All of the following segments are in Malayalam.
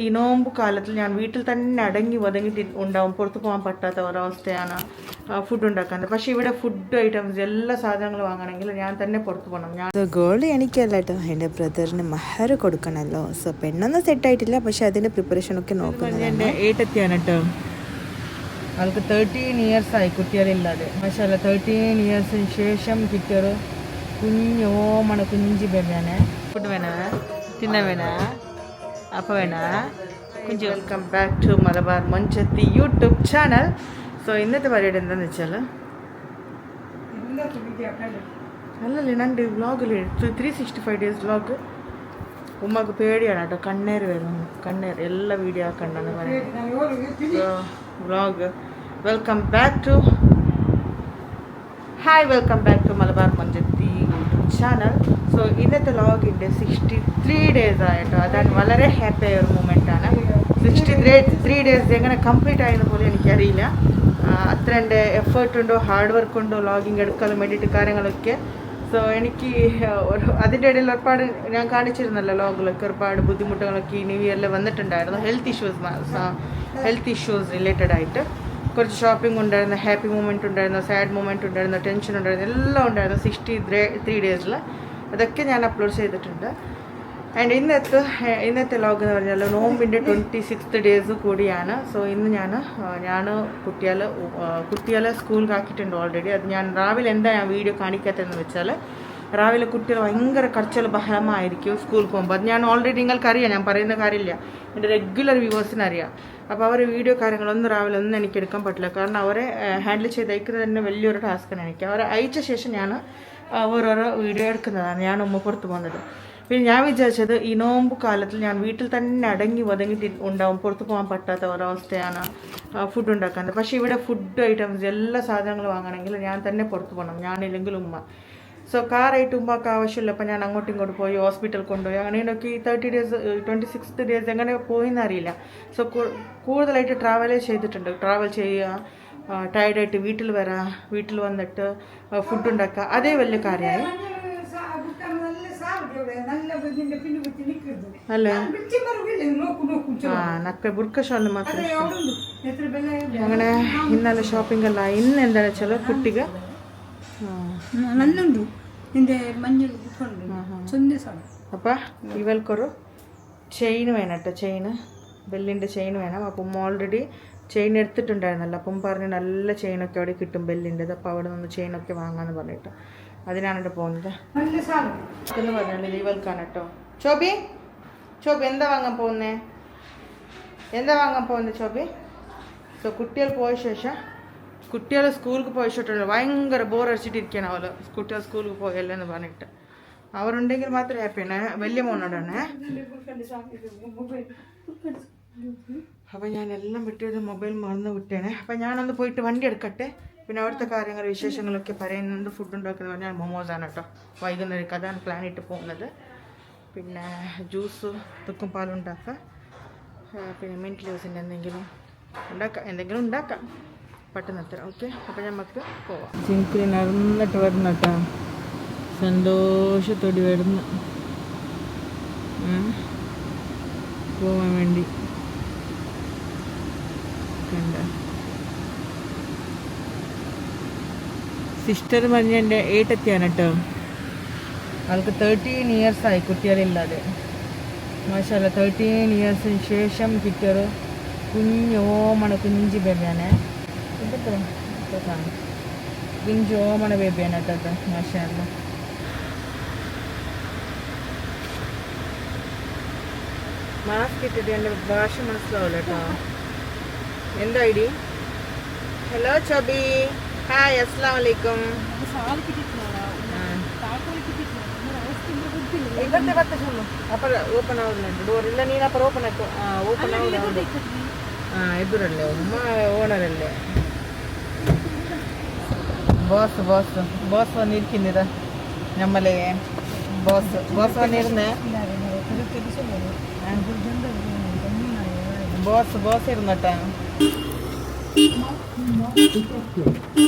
ഈ നോമ്പ് കാലത്തിൽ ഞാൻ വീട്ടിൽ തന്നെ അടങ്ങി ഒതുങ്ങി ഉണ്ടാവും, പുറത്തു പോകാൻ പറ്റാത്ത ഒരവസ്ഥയാണ് ഫുഡ് ഉണ്ടാക്കുന്നത്. പക്ഷെ ഇവിടെ ഫുഡ് ഐറ്റംസ് എല്ലാ സാധനങ്ങളും വാങ്ങണമെങ്കിൽ ഞാൻ തന്നെ പുറത്തു പോകണം. ഞാൻ ഗോൾഡ് എനിക്കല്ല കേട്ടോ, എൻ്റെ ബ്രദറിന് മഹർ കൊടുക്കണമല്ലോ. സോ പെണ്ണൊന്നും സെറ്റായിട്ടില്ല, പക്ഷെ അതിൻ്റെ പ്രിപ്പറേഷനൊക്കെ നോക്കുന്നത് എൻ്റെ ഏട്ടത്തിയാണ് കേട്ടോ. അവൾക്ക് 13 years ആയി കുട്ടികളില്ലാതെ. പക്ഷേ 13 yearsന് ശേഷം കിട്ടിയൊരു കുഞ്ഞോമണ കുഞ്ചി ബേബിയാണ്. ഫുഡ് വേണ തിന്ന വേണ അപ്പോൾ വേണ കുഞ്ചി. വെൽക്കം ബാക്ക് ടു മലബാർ മൊഞ്ചത്തി യൂട്യൂബ് ചാനൽ. സോ ഇന്നത്തെ പരിപാടി എന്താണെന്ന് വെച്ചാൽ, അല്ലല്ലേ രണ്ട് വ്ളോഗിൽ 365 days വ്ളോഗ്. ഉമ്മക്ക് പേടിയാണ് കേട്ടോ, കണ്ണേർ വരും, കണ്ണേർ എല്ലാ വീഡിയോ ആക്കണ്ടെന്ന് പറയുന്നത് vlog. Welcome back to welcome back to Malabar മഞ്ചത്തി യൂട്യൂബ് ചാനൽ. സോ ഇന്നത്തെ വ്ളോഗിൻ്റെ 63 days ആയിട്ടോ. അതാണ് വളരെ ഹാപ്പി ആയ ഒരു മൂമെൻറ്റാണ്. 63 days എങ്ങനെ കംപ്ലീറ്റ് ആയെന്ന് പോലും എനിക്കറിയില്ല. അത്ര എൻ്റെ എഫേർട്ടുണ്ടോ ഹാർഡ് വർക്കുണ്ടോ വ്ളോഗിങ് എടുക്കാനും വേണ്ടിയിട്ട് കാര്യങ്ങളൊക്കെ. സോ എനിക്ക് അതിൻ്റെ ഇടയിൽ ഒരുപാട് ഞാൻ കാണിച്ചിരുന്നല്ലോ വ്ളോഗിലൊക്കെ ഒരുപാട് ബുദ്ധിമുട്ടുകളൊക്കെ ഈ ന്യൂ ഇയറിൽ വന്നിട്ടുണ്ടായിരുന്നു. ഹെൽത്ത് ഇഷ്യൂസ് റിലേറ്റഡ് ആയിട്ട് കുറച്ച് ഷോപ്പിംഗ് ഉണ്ടായിരുന്നു, ഹാപ്പി മൂമെൻറ്റ് ഉണ്ടായിരുന്നു, സാഡ് മൂമെൻറ്റ് ഉണ്ടായിരുന്നു, ടെൻഷൻ ഉണ്ടായിരുന്നു, എല്ലാം ഉണ്ടായിരുന്നു 63 days. അതൊക്കെ ഞാൻ അപ്ലോഡ് ചെയ്തിട്ടുണ്ട്. ആൻഡ് ഇന്നത്തെ വ്ളോഗ് എന്ന് പറഞ്ഞാൽ നോമ്പിൻ്റെ 26th days കൂടിയാണ്. സോ ഇന്ന് ഞാൻ കുട്ടികളെ സ്കൂളിൽ ആക്കിയിട്ടുണ്ട് ഓൾറെഡി. അത് ഞാൻ രാവിലെ ഞാൻ വീഡിയോ കാണിക്കാത്തതെന്ന് വെച്ചാൽ, രാവിലെ കുട്ടികൾ ഭയങ്കര കരച്ചിൽ ബഹളമായിരിക്കും സ്കൂളിൽ പോകുമ്പോൾ. അത് ഞാൻ ഓൾറെഡി നിങ്ങൾക്കറിയാം, ഞാൻ പറയുന്ന കാര്യമില്ല, എൻ്റെ റെഗുലർ വ്യൂവേഴ്സിന് അറിയാം. അപ്പോൾ അവരെ വീഡിയോ കാര്യങ്ങളൊന്നും രാവിലെ ഒന്നും എനിക്ക് എടുക്കാൻ പറ്റില്ല, കാരണം അവരെ ഹാൻഡിൽ ചെയ്ത് അയക്കുന്നത് തന്നെ വലിയൊരു ടാസ്ക്കാണ് എനിക്ക്. അവരെ അയച്ച ശേഷം ഞാൻ ഓരോരോ വീഡിയോ എടുക്കുന്നതാണ് ഞാൻ പുറത്ത് പോകുന്നത്. പിന്നെ ഞാൻ വിചാരിച്ചത് ഈ നോമ്പ് കാലത്തിൽ ഞാൻ വീട്ടിൽ തന്നെ അടങ്ങി ഒതുങ്ങി ഉണ്ടാവും, പുറത്തു പോകാൻ പറ്റാത്ത ഒരവസ്ഥയാണ് ഫുഡ് ഉണ്ടാക്കുന്നത്. പക്ഷേ ഇവിടെ ഫുഡ് ഐറ്റംസ് എല്ലാ സാധനങ്ങളും വാങ്ങണമെങ്കിൽ ഞാൻ തന്നെ പുറത്ത് പോകണം, ഞാനില്ലെങ്കിൽ ഉമ്മ. സോ കാറായിട്ട് ഉമ്മക്ക് ആവശ്യമില്ല. അപ്പോൾ ഞാൻ അങ്ങോട്ടും ഇങ്ങോട്ട് പോയി ഹോസ്പിറ്റലിൽ കൊണ്ടുപോയി അങ്ങനെയൊക്കെ ഈ 26th days എങ്ങനെ പോയിന്ന് അറിയില്ല. സോ കൂടുതലായിട്ട് ട്രാവൽ ചെയ്യുക, ടയർഡായിട്ട് വീട്ടിൽ വരാം, വീട്ടിൽ വന്നിട്ട് ഫുഡ് ഉണ്ടാക്കുക, അതേ വലിയ കാര്യമായി അല്ലേ. നക്ക ബുർക്കശോന്ന് മാത്രം. അങ്ങനെ ഇന്നലെ ഷോപ്പിംഗ് എല്ലാം. ഇന്ന് എന്താണെന്ന് വെച്ചാൽ കുട്ടികൾ അപ്പം ഇവൾക്കൊരു ചെയിൻ വേണം കേട്ടോ, ബെല്ലിൻ്റെ ചെയിൻ വേണം. അപ്പം ഓൾറെഡി ചെയിൻ എടുത്തിട്ടുണ്ടായിരുന്നല്ലോ. അപ്പം പറഞ്ഞു നല്ല ചെയിനൊക്കെ അവിടെ കിട്ടും ബെല്ലിൻ്റെത്. അപ്പോൾ അവിടെ നിന്ന് ചെയിനൊക്കെ വാങ്ങാമെന്ന് പറഞ്ഞിട്ട് അതിനാണ് ഇവിടെ പോകുന്നത് എന്ന് പറഞ്ഞാൽ ഇവൾക്കാണ് കേട്ടോ. ചോബി എന്താ വാങ്ങാൻ പോകുന്നത് ചോബി? സോ കുട്ടികൾ പോയ ശേഷം, കുട്ടികൾ സ്കൂളിൽ പോയ ശേഷം ഭയങ്കര ബോറടിച്ചിട്ടിരിക്കുകയാണ് അവൾ. കുട്ടികൾ സ്കൂളിൽ പോയല്ലേ എന്ന് പറഞ്ഞിട്ട്. അവരുണ്ടെങ്കിൽ മാത്രം ഹാപ്പിയാണ്. വലിയ മോനോടാണ്. അപ്പം ഞാൻ എല്ലാം വിട്ടത് മൊബൈൽ മറന്ന് വിട്ടേനെ. അപ്പം ഞാനൊന്ന് പോയിട്ട് വണ്ടി എടുക്കട്ടെ. പിന്നെ അവിടുത്തെ കാര്യങ്ങൾ വിശേഷങ്ങളൊക്കെ പറയുന്നുണ്ട്. ഫുഡ് ഉണ്ടാക്കുന്നത് പറഞ്ഞാൽ മൊമോസാണ് കേട്ടോ. വൈകുന്നേരം അതാണ് പ്ലാൻ ഇട്ട് പോകുന്നത്. പിന്നെ ജ്യൂസ് തുക്കും പാലും ഉണ്ടാക്കാം. പിന്നെ മിൻറ്റ് ലൂസിൻ്റെ എന്തെങ്കിലും ഉണ്ടാക്കാം പെട്ടെന്ന്. ഓക്കെ, അപ്പം നമുക്ക് പോവാം. ചിങ്കിരി നടന്നിട്ട് വരുന്ന കേട്ടോ, സന്തോഷത്തോടെ വരുന്നു പോവാൻ വേണ്ടി. കണ്ട സിസ്റ്റർ പറഞ്ഞ എൻ്റെ ഏട്ടത്തിയാണ് കേട്ടോ. അവൾക്ക് 13 years ആയി കുട്ടികളില്ലാതെ. മാഷാ അല്ലാ, 13 yearsന് ശേഷം കിട്ടിയൊരു കുഞ്ഞോമണ കുഞ്ചി ബേബിയാണ്. കുഞ്ചോമണ ബേബിയാണ് കേട്ടോ. മാഷാ അല്ലാ. മാസ്ക് ഇട്ടിട്ട് എൻ്റെ ഭാഷ മനസ്സിലാവില്ല കേട്ടോ. എന്താ ഐഡി? ഹലോ ചോബി, ഹായ്, അസ്സലാമു അലൈക്കും. ಇವತ್ತೇ ಸುಳ್ಳು ಅಪ್ಪ ಓಪನ್ ಆಗುದುಂಟು ಡೋರ್ ಇಲ್ಲ, ನೀನು ಅಪ್ಪ ಓಪನ್ ಆಯ್ತು. ಓಪನ್ ಆಗುದು ಎದುರಲ್ಲೇ ಉಮ್ಮ ಓನರಲ್ಲೇ ಬಾಸ್ വന്നിരിക്കുന്നില്ല നമ്മളെ. ബോസ് വന്നിരുന്നേ. ബോസ് ഇരുന്നട്ടാ.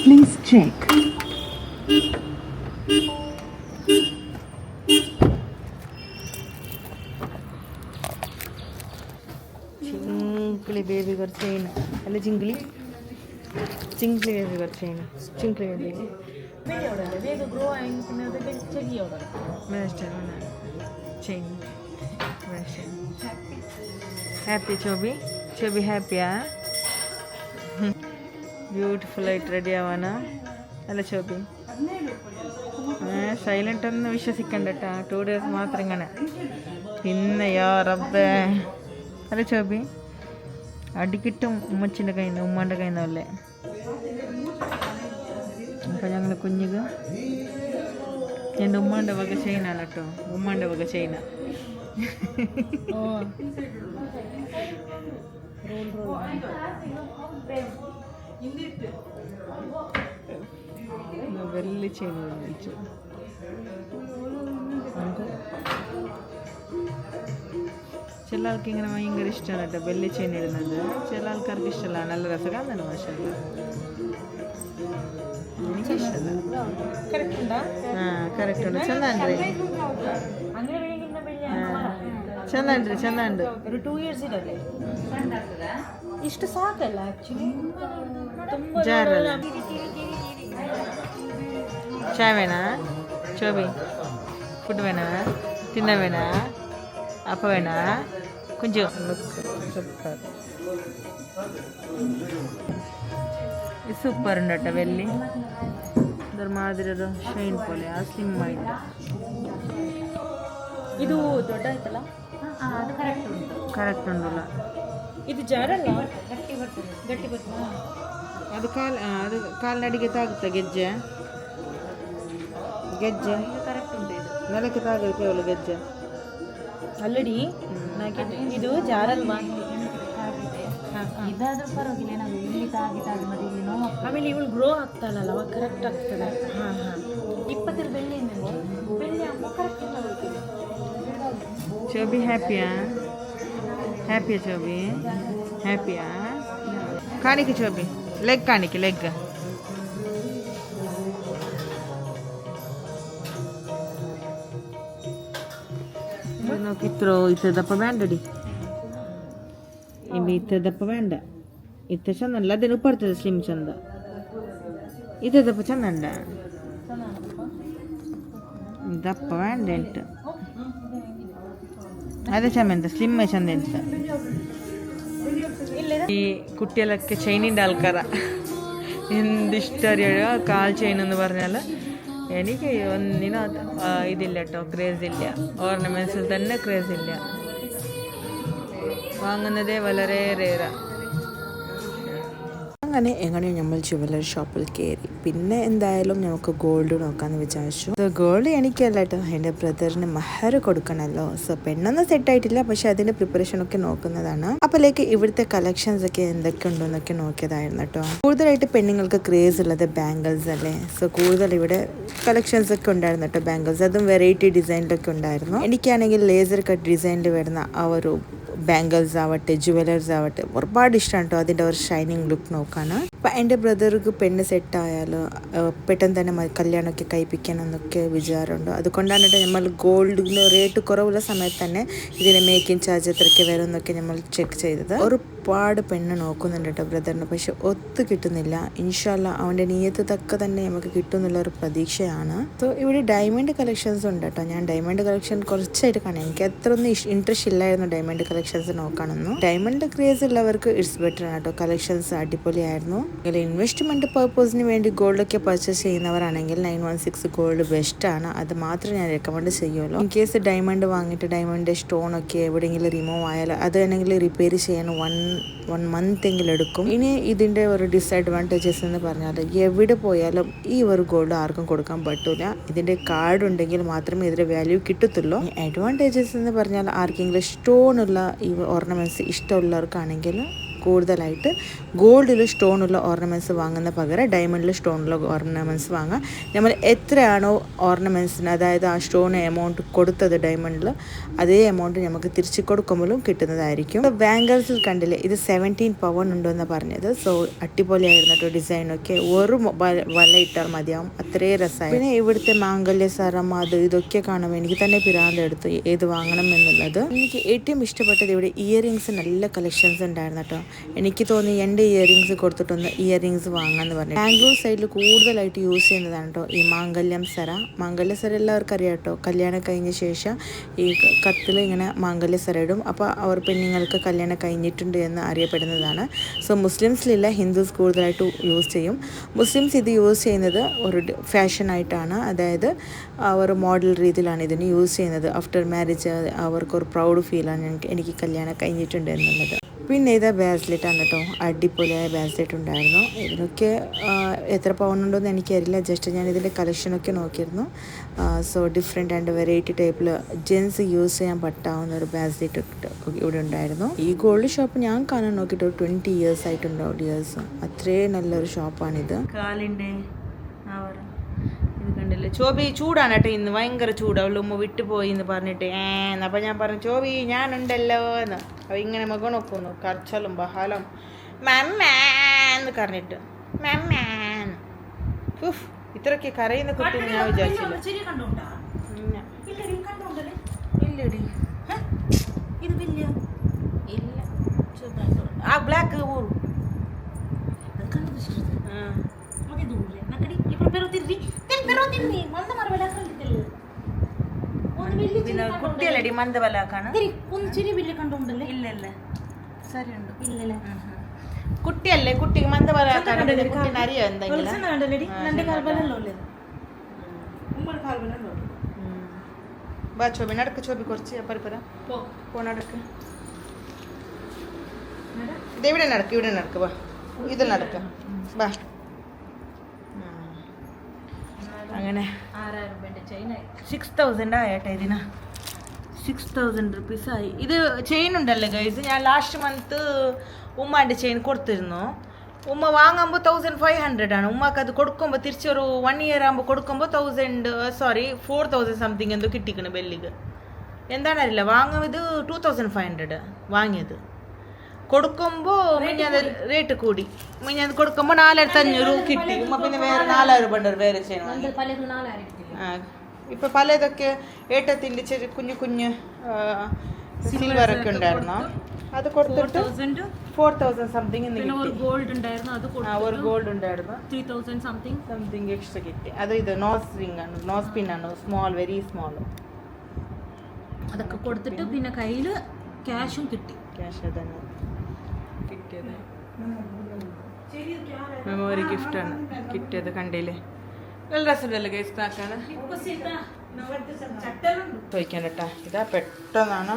Please check. ചിങ്കിളി ബേബി കുറച്ച് ചെയിൻ അല്ല ചിങ്കിളി ബേബി കുറച്ച് ചെയിൻ ചിങ്കിളി ബേബി ചെയിൻ ഹാപ്പി ചോബി ഹാപ്പിയാ ബ്യൂട്ടിഫുൾ ആയിട്ട് റെഡി ആവാനാ അല്ല ചോബി സൈലന്റ് ഒന്നും വിശ്വസിക്കണ്ട കേട്ടാ 2 days മാത്രം ഇങ്ങനെ പിന്നെയോ റബ്ബേ അല്ല ചോബി അടിക്കിട്ടും ഉമ്മച്ചിൻ്റെ കയ്യിൽ നിന്ന് ഉമ്മാൻ്റെ കയ്യിൽ നിന്നല്ലേ അപ്പം ഞങ്ങൾ കുഞ്ഞിക്ക് എൻ്റെ ഉമ്മാൻ്റെ വക ചെയിനാണ് കേട്ടോ ഉമ്മാൻ്റെ വക ചെയിന വലിയ ചെയിൻ മേടിച്ചു ചില ആൾക്ക് ഇങ്ങനെ ഭയങ്കര ഇഷ്ടമാണ് കേട്ടോ വലിയ ചെയിൻ ഇടുന്നത് ചില ആൾക്കാർക്ക് ഇഷ്ടമല്ല നല്ല രസം കാണുന്നുണ്ട് മാഷല്ല എനിക്കിഷ്ടമല്ല കറക്റ്റ് ഉണ്ട് ചെന്നാണ്ട് ಚೆಂದ ഒരു 2 years ಇರಲ್ಲ ಇಷ್ಟು ಸಾಕಲ್ಲ ಆಕ್ಚುಲಿ ಜಾರಲ್ಲ ಚಾಯ್ ವೇಣಾ ಚೋಬಿ ಫುಡ್ ವೇಣಾ ತಿನ್ನ ವೇಣಾ ಅಪ್ಪ ವೇಣಾ ಕುಂಜು സൂപ്പർ സൂപ്പർ ഉണ്ട് കേട്ടോ വെല്ലി ഇതൊരു മാതിരി ഒരു ഷൈൻ പോലെ ആ സ്ലിം ആയിട്ട് ಇದು ದೊಡ್ಡ ಆಯ್ತಲ್ಲ ಅದು ಕರೆಕ್ಟ್ ಉಂಟಲ್ಲ ಇದು ಜಾರಲ್ಲ ಗಟ್ಟಿ ಬರ್ತದೆ ಅದು ಕಾಲ್ನಡಿಗೆ ತಾಗುತ್ತೆ ಗೆಜ್ಜೆ ಕರೆಕ್ಟ್ ಉಂಟು ಇದು ನೆಲಕ್ಕೆ ತಾಗುತ್ತೆ ಅವಳು ಗೆಜ್ಜೆ ಆಲ್ರೆಡಿ ಇದು ಜಾರಲ್ವಾ ಇದಾದ್ರೂ ಪರವಾಗಿಲ್ಲ ನಾವು ಇಲ್ಲಿ ತಾಗಿ ಮತ್ತೆ ಇಲ್ಲಿ ನೋವು ಆಮೇಲೆ ಇವಳು ಗ್ರೋ ಆಗ್ತಾಳಲ್ಲ ಅವಾಗ ಕರೆಕ್ಟ್ ಆಗ್ತಾಳೆ 20 ಬೆಳ್ಳಿ ಅಮ್ಮ ಕರೆಕ್ಟ್ ചോബി ഹാപ്പിയാ ചോബി ഹാപ്പിയാ കാണിക്ക് ചോബി ലെഗ് കാണിക്ക് ലെഗ് നോക്കി ഇത്രದಪ್ಪ വേണ്ടടി ಇತ್ತದಪ್ಪ വേണ്ട ಇತ್ತ ಚಂದಲ್ಲ ಅದೇನು ಬರ್ತದೆ ಸ್ಲಿಮ್ ಚಂದ ಇತ್ತದಪ್ಪ ಚಂದಂಡ ದಪ್ಪ വേണ്ട ಎಂಟು ಅದೇ ಚಂದ ಸ್ಲಿಮ್ ಚಂದ ಎಂತ ഈ കുട്ടികളൊക്കെ ചെയിനിൻ്റെ ആൾക്കാരാ എന്തിഷ്ടറിയോ കാൽ ചെയിൻ എന്ന് പറഞ്ഞാൽ എനിക്ക് ഒന്നിനും ഇതില്ല കേട്ടോ ക്രേസ് ഇല്ല ഓർണമെൻറ്റ്സിൽ തന്നെ ക്രേസ് ഇല്ല വാങ്ങുന്നതേ വളരെ റേറാണ് അങ്ങനെ എങ്ങനെയോ നമ്മൾ ജുവലറി ഷോപ്പിൽ കയറി പിന്നെ എന്തായാലും നമുക്ക് ഗോൾഡ് നോക്കാമെന്ന് വിചാരിച്ചു ഗോൾഡ് എനിക്കല്ല കേട്ടോ എൻ്റെ ബ്രദറിന് മഹർ കൊടുക്കണമല്ലോ സോ പെണ്ണൊന്നും സെറ്റായിട്ടില്ല പക്ഷെ അതിൻ്റെ പ്രിപ്പറേഷനൊക്കെ നോക്കുന്നതാണ് അപ്പോഴേക്ക് ഇവിടുത്തെ കളക്ഷൻസ് ഒക്കെ എന്തൊക്കെ ഉണ്ടോ എന്നൊക്കെ നോക്കിയതായിരുന്നു കേട്ടോ കൂടുതലായിട്ട് പെണ്ണുങ്ങൾക്ക് ക്രേസ് ഉള്ളത് ബാംഗിൾസ് അല്ലേ സോ കൂടുതൽ ഇവിടെ കളക്ഷൻസ് ഒക്കെ ഉണ്ടായിരുന്നു കേട്ടോ ബാംഗിൾസ് അതും വെറൈറ്റി ഡിസൈനിലൊക്കെ ഉണ്ടായിരുന്നു എനിക്കാണെങ്കിൽ ലേസർ കട്ട് ഡിസൈനിൽ വരുന്ന ആ ഒരു ബാംഗിൾസ് ആവട്ടെ ജുവലേഴ്സ് ആവട്ടെ ഒരുപാട് ഇഷ്ടമാണ് കേട്ടോ അതിൻ്റെ ഒരു ഷൈനിങ് ലുക്ക് നോക്കാൻ അപ്പം എൻ്റെ ബ്രദർക്ക് പെണ്ണ് സെറ്റായാലോ പെട്ടെന്ന് തന്നെ കല്യാണമൊക്കെ കഴിപ്പിക്കാനെന്നൊക്കെ വിചാരമുണ്ട് അതുകൊണ്ടാണ് നമ്മൾ ഗോൾഡിന് റേറ്റ് കുറവുള്ള സമയത്ത് തന്നെ ഇതിന് മേക്കിംഗ് ചാർജ് എത്രയ്ക്ക് വരും എന്നൊക്കെ നമ്മൾ ചെക്ക് ചെയ്തത് ഒരുപാട് പെണ്ണ് നോക്കുന്നുണ്ട് കേട്ടോ ബ്രദറിന് പക്ഷെ ഒത്തു കിട്ടുന്നില്ല ഇൻഷാല്ല അവൻ്റെ നീയത്ത് തക്ക തന്നെ നമുക്ക് കിട്ടും എന്നുള്ള ഒരു പ്രതീക്ഷയാണ് സോ ഇവിടെ ഡയമണ്ട് കളക്ഷൻസ് ഉണ്ട് കേട്ടോ ഞാൻ ഡയമണ്ട് കളക്ഷൻ കുറച്ചായിട്ട് കാണാം എനിക്ക് അത്രയൊന്നും ഇൻട്രസ്റ്റ് ഇല്ലായിരുന്നു ഡയമണ്ട് കളക്ഷൻസ് നോക്കാനൊന്നും ഡയമണ്ട് ക്രേസ് ഉള്ളവർക്ക് ഇറ്റ്സ് ബെറ്റർ ആണ് കേട്ടോ കളക്ഷൻസ് അടിപൊളിയായിരുന്നു ഇൻവെസ്റ്റ്മെന്റ് പർപ്പസിന് വേണ്ടി ഗോൾഡൊക്കെ പർച്ചേസ് ചെയ്യുന്നവരാണെങ്കിൽ 916 ഗോൾഡ് ബെസ്റ്റ് ആണ് അത് മാത്രമേ ഞാൻ റെക്കമെൻഡ് ചെയ്യുള്ളൂ ഇൻ കേസ് ഡയമണ്ട് വാങ്ങിയിട്ട് ഡയമണ്ട് സ്റ്റോൺ ഒക്കെ എവിടെയെങ്കിലും റിമൂവ് ആയാൽ അത് വേണമെങ്കിൽ റിപ്പയർ ചെയ്യാൻ വൺ മന്ത് എങ്കിലും എടുക്കും ഇനി ഇതിൻ്റെ ഒരു ഡിസഡ്വാൻറ്റേജസ് എന്ന് പറഞ്ഞാൽ എവിടെ പോയാലും ഈ ഒരു ഗോൾഡ് ആർക്കും കൊടുക്കാൻ പറ്റില്ല ഇതിൻ്റെ കാർഡ് ഉണ്ടെങ്കിൽ മാത്രമേ ഇതിൻ്റെ വാല്യൂ കിട്ടത്തുള്ളൂ അഡ്വാൻറ്റേജസ് എന്ന് പറഞ്ഞാൽ ആർക്കെങ്കിലും സ്റ്റോൺ ഉള്ള ഈ ഓർണമെന്റ്സ് ഇഷ്ടമുള്ളവർക്കാണെങ്കിൽ കൂടുതലായിട്ട് ഗോൾഡിൽ സ്റ്റോണുള്ള ഓർണമെൻറ്റ്സ് വാങ്ങുന്ന പകരം ഡയമണ്ടിൽ സ്റ്റോണുള്ള ഓർണമെൻറ്റ്സ് വാങ്ങാം. നമ്മൾ എത്രയാണോ ഓർണമെൻറ്റ്സിന് അതായത് ആ സ്റ്റോൺ എമൗണ്ട് കൊടുത്തത് ഡയമണ്ടിൽ അതേ എമൗണ്ട് നമുക്ക് തിരിച്ച് കൊടുക്കുമ്പോഴും കിട്ടുന്നതായിരിക്കും. ബാംഗിൾസിൽ കണ്ടില്ലേ, ഇത് 17 പവൻ ഉണ്ടെന്ന് പറഞ്ഞത്. സോ അടിപൊളിയായിരുന്നു കേട്ടോ ഡിസൈനൊക്കെ. ഒരു വല ഇട്ടാൽ മതിയാവും, അത്രയും രസമായി. പിന്നെ ഇവിടുത്തെ മാംഗല്യ സരം അത് ഇതൊക്കെ കാണുമ്പോൾ എനിക്ക് തന്നെ പിരാന്തെടുത്തു ഏത് വാങ്ങണം എന്നുള്ളത്. എനിക്ക് ഏറ്റവും ഇഷ്ടപ്പെട്ടത് ഇവിടെ ഇയറിങ്സ് നല്ല കളക്ഷൻസ് ഉണ്ടായിരുന്നു കേട്ടോ. എനിക്ക് തോന്നി എൻ്റെ ഇയറിങ്സ് കൊടുത്തിട്ടൊന്ന് ഇയറിങ്സ് വാങ്ങാമെന്ന് പറഞ്ഞു. ബാംഗ്ലൂർ സൈഡിൽ കൂടുതലായിട്ട് യൂസ് ചെയ്യുന്നതാണ് കേട്ടോ ഈ മാംഗല്യം സര. മാംഗല്യ സര എല്ലാവർക്കും അറിയാം കേട്ടോ. കല്യാണം കഴിഞ്ഞ ശേഷം ഈ കത്തിൽ ഇങ്ങനെ മാംഗല്യ സര ഇടും. അപ്പോൾ അവർ പെണ്ണുങ്ങൾക്ക് കല്യാണം കഴിഞ്ഞിട്ടുണ്ട് എന്ന് അറിയപ്പെടുന്നതാണ്. സോ മുസ്ലിംസിലില്ല, ഹിന്ദുസ് കൂടുതലായിട്ട് യൂസ് ചെയ്യും. മുസ്ലിംസ് ഇത് യൂസ് ചെയ്യുന്നത് ഒരു ഫാഷനായിട്ടാണ്, അതായത് അവർ മോഡൽ രീതിയിലാണ് ഇതിന് യൂസ് ചെയ്യുന്നത്. ആഫ്റ്റർ മാരേജ് അവർക്കൊരു പ്രൗഡ് ഫീലാണ് എനിക്ക് കല്യാണം കഴിഞ്ഞിട്ടുണ്ട് എന്നുള്ളത്. പിന്നെ ഇതാ ബ്രാസ്ലെറ്റ് ആണ് കേട്ടോ, അടിപൊളിയായ ബ്രാസ്ലെറ്റ് ഉണ്ടായിരുന്നു. ഇതിനൊക്കെ എത്ര പൗണ്ടുണ്ടെന്ന് എനിക്കറിയില്ല, ജസ്റ്റ് ഞാൻ ഇതിൻ്റെ കളക്ഷനൊക്കെ നോക്കിയിരുന്നു. സോ ഡിഫറെൻ്റ് ആൻഡ് വെറൈറ്റി ടൈപ്പിൽ ജെൻസ് യൂസ് ചെയ്യാൻ പറ്റാവുന്ന ഒരു ബ്രാസ്ലെറ്റ് ഇവിടെ ഉണ്ടായിരുന്നു. ഈ ഗോൾഡ് ഷോപ്പ് ഞാൻ കാണാൻ നോക്കിയിട്ട് 20 years ആയിട്ടുണ്ടാവും. ഇയേഴ്സ് അത്രയും നല്ലൊരു ഷോപ്പാണിത്. കാലിൻ്റെ ഇത് കണ്ടില്ലേ ചോബി, ചൂടാണ് കേട്ടോ ഇന്ന്, ഭയങ്കര ചൂട്. അവൾ ഉമ്മ വിട്ടുപോയി എന്ന് പറഞ്ഞിട്ട് അപ്പം ഞാൻ പറഞ്ഞു ചോബി ഞാനുണ്ടല്ലോ എന്ന്. അപ്പോൾ ഇങ്ങനെ മുഖം നോക്കുന്നു, കരച്ചലും ബഹാലും മമ്മേന്ന് പറഞ്ഞിട്ട് മമ്മേൻ. ഇത്രയൊക്കെ കരയുന്ന കുട്ടി ഞാൻ വിചാരിച്ചില്ല. ഇല്ലടി ഇല്ല ആ ബ്ലാക്ക് ഊರು കുട്ടിയല്ലടി മന്ദബലാക്കാണ്. ഇല്ല ഇല്ല സരി ഉണ്ട്. ഇല്ലല്ലേ കുട്ടിയല്ലേ, കുട്ടിക്ക് മന്ദബലാക്കാണ്. കുട്ടീനെ അറിയോ എന്തെങ്കിലും ബാ ചോബി നടക്ക്. ചോബി കുറച്ച് പരിപ്പര പോ നടക്ക്. ഇതെവിടെ നടക്ക്, ഇവിടെ നടക്ക്. ബാ ഇതിൽ നടക്ക് ബാ. അങ്ങനെ 6000 ആയേട്ടെ ഇതിന്. 6000 rupees ആയി. ഇത് ചെയിൻ ഉണ്ടല്ലോ ഗൈസ്, ഞാൻ ലാസ്റ്റ് മന്ത് ഉമ്മാൻ്റെ ചെയിൻ കൊടുത്തിരുന്നു. ഉമ്മ വാങ്ങുമ്പോൾ 1500 ആണ്. ഉമ്മക്ക് അത് കൊടുക്കുമ്പോൾ തിരിച്ചൊരു 1 year ആകുമ്പോൾ കൊടുക്കുമ്പോൾ 4000 സംതിങ് എന്തോ കിട്ടിക്കണം ബെല്ലിക്ക്. എന്താണറിയില്ല, വാങ്ങുന്നത് 2500 വാങ്ങിയത്. കൊടുക്കുമ്പോൾ മിഞ്ഞത് റേറ്റ് കൂടി. മിഞ്ഞത് കൊടുക്കുമ്പോൾ 4500 കിട്ടി. ഉമ്മ പിന്നെ വേറെ 4000 പണ്ടൊരു വേറെ ചെയിൻ വാങ്ങി. ഇപ്പം പലതൊക്കെ ഏട്ടത്തിൻ്റെ ചെറിയ കുഞ്ഞു കുഞ്ഞ് സിൽവറൊക്കെ ഉണ്ടായിരുന്നു. അത് കൊടുത്തിട്ട് 4000 സംതിങ് ഒരു ഗോൾഡ് ഉണ്ടായിരുന്നു 3000 സംതിങ് എക്സ്ട്രാ കിട്ടി. അത് ഇത് നോസ് റിംഗ് ആണ്, നോസ് പിൻ ആണ്, സ്മോൾ, വെരി സ്മോൾ. അതൊക്കെ കൊടുത്തിട്ട് പിന്നെ കയ്യിൽ ക്യാഷും കിട്ടി. ക്യാഷ് തന്നെ കിട്ടിയത്. മെമ്മോറി ഗിഫ്റ്റാണ് കിട്ടിയത്. കണ്ടില്ലേ നല്ല രസമുണ്ടല്ലോ ഗൈസ് ആക്കാണ്. ചോദിക്കാൻ കേട്ടാ, ഇതാ പെട്ടെന്നാണ്.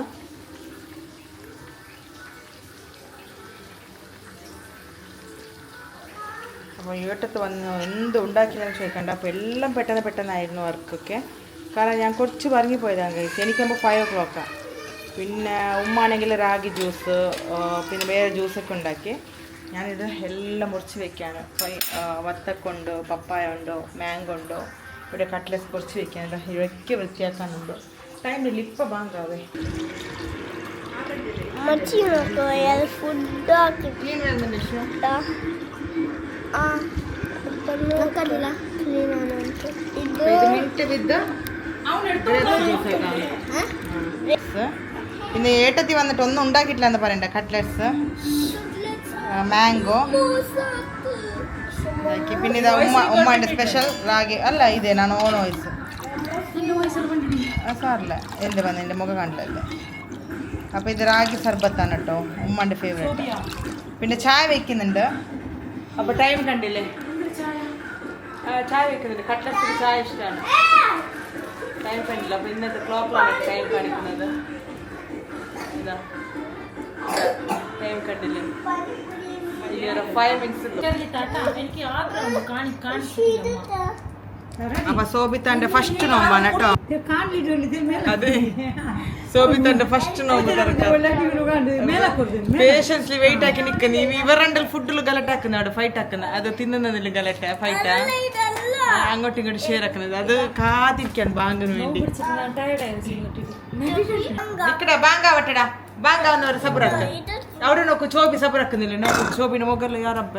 അപ്പോൾ ഏട്ടത്ത് വന്ന് എന്ത് ഉണ്ടാക്കിയെന്ന് ചോദിക്കണ്ട. അപ്പോൾ എല്ലാം പെട്ടെന്നായിരുന്നു വർക്കൊക്കെ. കാരണം ഞാൻ കുറച്ച് പറഞ്ഞിപ്പോയതാണ് ഗൈസ്. എനിക്കാകുമ്പോൾ 5 o'clock. പിന്നെ ഉമ്മാണെങ്കിൽ റാഗി ജ്യൂസ് പിന്നെ വേറെ ജ്യൂസൊക്കെ ഉണ്ടാക്കി. ഞാനിത് എല്ലാം മുറിച്ച് വെക്കുകയാണ്. വത്തക്കുണ്ടോ, പപ്പായ ഉണ്ടോ, മാംഗോ ഉണ്ടോ, ഇവിടെ കട്ട്ലസ് കുറച്ച് വെക്കാനുണ്ട്. ഇവയൊക്കെ വൃത്തിയാക്കാനുണ്ട്. ടൈമില്ല, ഇപ്പം ബാങ്കാവേ. പിന്നെ ഏട്ടത്തി വന്നിട്ട് ഒന്നും ഉണ്ടാക്കിയിട്ടില്ല എന്ന് പറയണ്ട. കട്ട്ലറ്റ്സ്, മാംഗോ, പിന്നെ ഇതാ ഉമ്മാൻ്റെ സ്പെഷ്യൽ റാഗി അല്ല ഇതേനാണ് ഓൺ വോയിസ് സാറില്ല എന്ത് വന്ന് എൻ്റെ മുഖം കണ്ടില്ലല്ലേ. അപ്പോൾ ഇത് റാഗി സർബത്താണ് കേട്ടോ, ഉമ്മാൻ്റെ ഫേവറേറ്റ്. പിന്നെ ചായ വയ്ക്കുന്നുണ്ട്. അപ്പോൾ ടൈം കണ്ടില്ലേ, ചായ വയ്ക്കുന്നുണ്ട്. കട്ട്ലറ്റ്സിന് ചായ ഇഷ്ടമാണ്. ടൈം കണ്ടില്ല. അപ്പോൾ ഇന്നത്തെ ക്ലോക്കിലാണ് ടൈം കാണിക്കുന്നത്. ഇതാ ടൈം കണ്ടില്ലേ, 5 minutes. അപ്പൊ സോബിത്താന്റെ ഫസ്റ്റ് നോമ്പാണ് കേട്ടോ. അതെ സോബിത്തന്റെ ഫസ്റ്റ് നോമ്പ് പേഷ്യൻസ്ലി വെയിറ്റ് ആക്കി നിക്കുന്ന ഇവരണ്ടിൽ ഫുഡിൽ ഗലട്ടാക്കുന്ന ഫൈറ്റ് ആക്കുന്ന അത് തിന്നുന്നതിൽ ഗലട്ട ഫൈറ്റാ അങ്ങോട്ടും ഇങ്ങോട്ടും ഷെയർ ആക്കുന്നത് അത് കാത്തിരിക്കാൻ ബാങ്കിന് വേണ്ടി ഇക്കടാ ബാങ്കാവട്ടടാ ബാങ്കാവുന്നവരെ സബറാക്ക അവിടെ നോക്കൂ ചോബി സബറാക്കുന്നില്ല നോക്കൂ ചോബിന്റെ മുകളിൽ യാറബ്ബ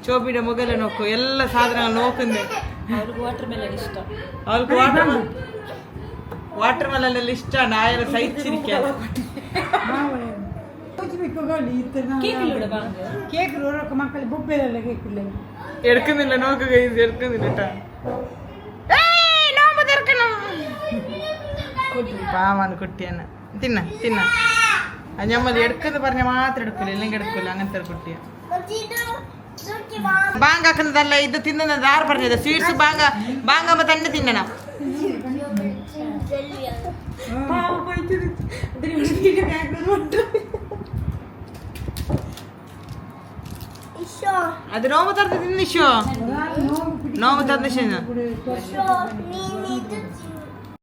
ചോബിന്റെ മുകളിൽ നോക്കൂ എല്ലാ സാധനങ്ങൾ നോക്കുന്നേ അവൾക്ക് വാട്ടർ മെലനെല്ലാം ഇഷ്ടമാണ് ആയാലും സഹിച്ചിരിക്കാൻ എടുക്കുന്നില്ല നോക്ക് കൈസ് എടുക്കുന്നില്ല പാവാണ് കുട്ടിയാണ് തിന്ന തിന്ന അത് നമ്മൾ എടുക്കുന്ന പറഞ്ഞ മാത്രം എടുക്കില്ല ഇല്ലെങ്കിൽ എടുക്കില്ല അങ്ങനത്തെ ഒരു കുട്ടിയാണ് ബാങ്കാക്കുന്നതല്ല ഇത് തിന്നുന്നത് ആര് പറഞ്ഞത് സ്വീറ്റ്സ് ബാങ്കാകുമ്പോ തന്നെ തിന്നണം അത് നോമ്പ് തുറന്ന് തിന്നിഷോ നോമ്പ് തുറന്നിഷോ